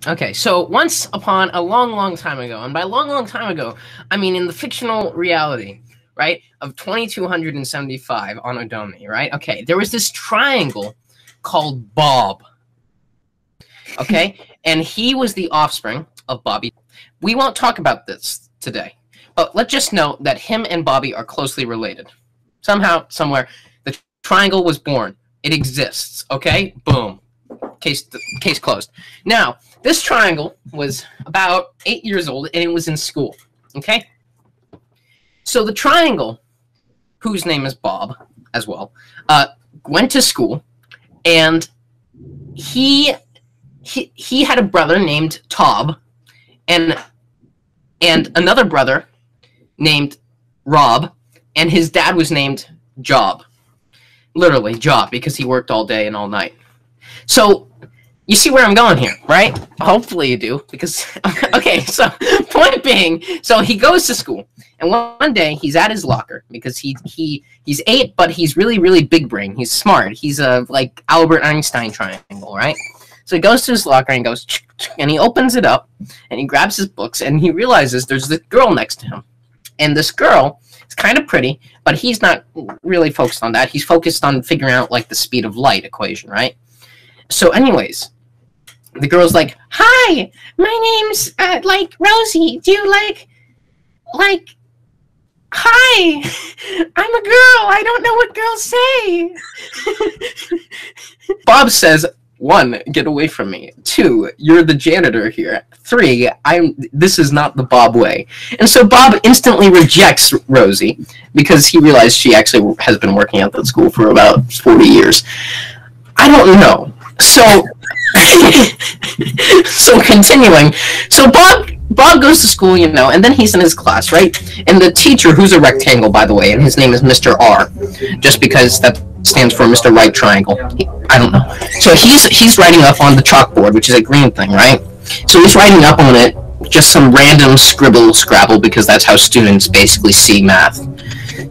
Okay, so once upon a long, long time ago, and by long, long time ago, I mean in the fictional reality, right, of 2275 on Odomi, right? Okay, there was this triangle called Bob, okay? And he was the offspring of Bobby. We won't talk about this today, but let's just note that him and Bobby are closely related. Somehow, somewhere, the triangle was born. It exists, okay? Boom. Case closed. Now, this triangle was about 8 years old, and it was in school, okay? So the triangle, whose name is Bob as well, went to school, and he had a brother named Tob, and another brother named Rob, and his dad was named Job. Literally, Job, because he worked all day and all night. So, you see where I'm going here, right? Hopefully you do, because, okay, so, point being, so he goes to school, and one day he's at his locker, because he's 8, but he's really, really big brain. He's smart. He's a, like, Albert Einstein triangle, right? So he goes to his locker and goes, and he opens it up, and he grabs his books, and he realizes there's this girl next to him. And this girl is kind of pretty, but he's not really focused on that. He's focused on figuring out, like, the speed of light equation, right? So anyways, the girl's like, "Hi, my name's, like, Rosie. Do you like, hi, I'm a girl. I don't know what girls say." Bob says, 1, get away from me. 2, you're the janitor here. 3, this is not the Bob way. And so Bob instantly rejects Rosie because he realized she actually has been working at that school for about 40 years. I don't know. So, so continuing. So Bob goes to school, you know, and then he's in his class, right? And the teacher, who's a rectangle, by the way, and his name is Mr. R, just because that stands for Mr. Right Triangle. I don't know. So he's writing up on the chalkboard, which is a green thing, right? So he's writing up on it just some random scrabble, because that's how students basically see math.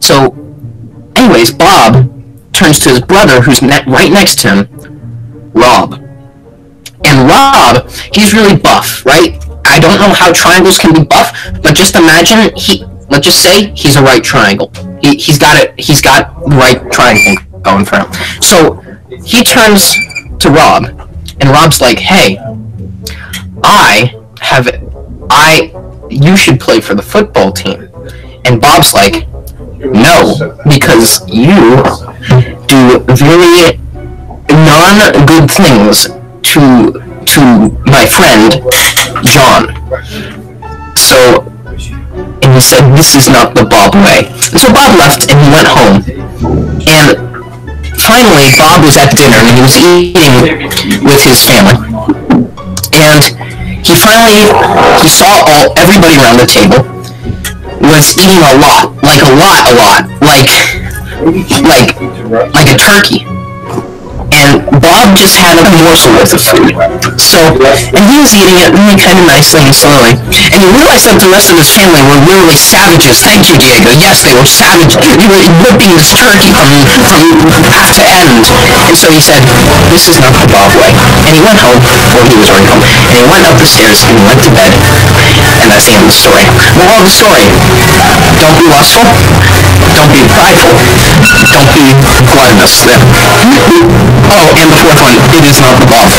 So, anyways, Bob turns to his brother, who's right next to him, Rob. And Rob, he's really buff, right? I don't know how triangles can be buff, but just imagine let's just say he's a right triangle. He's got the right triangle going for him. So he turns to Rob, and Rob's like, "Hey, you should play for the football team." And Bob's like, "No, because you do very non-good things to my friend John." So, and he said, "This is not the Bob way." And so Bob left, and he went home. And finally, Bob was at dinner, and he was eating with his family. And he saw everybody around the table was eating a lot, like a turkey. And Bob just had a morsel worth of food. So, and he was eating it really kind of nicely and slowly. And he realized that the rest of his family were literally savages. Thank you, Diego. Yes, they were savages. They were whipping this turkey from half to end. And so he said, "This is not the Bob way." And he went home, or he was already home, and he went up the stairs and he went to bed. And that's the end of the story. Moral of the story: don't be lustful, don't be prideful, don't be gluttonous. Oh, and the fourth one, it is not the Bob.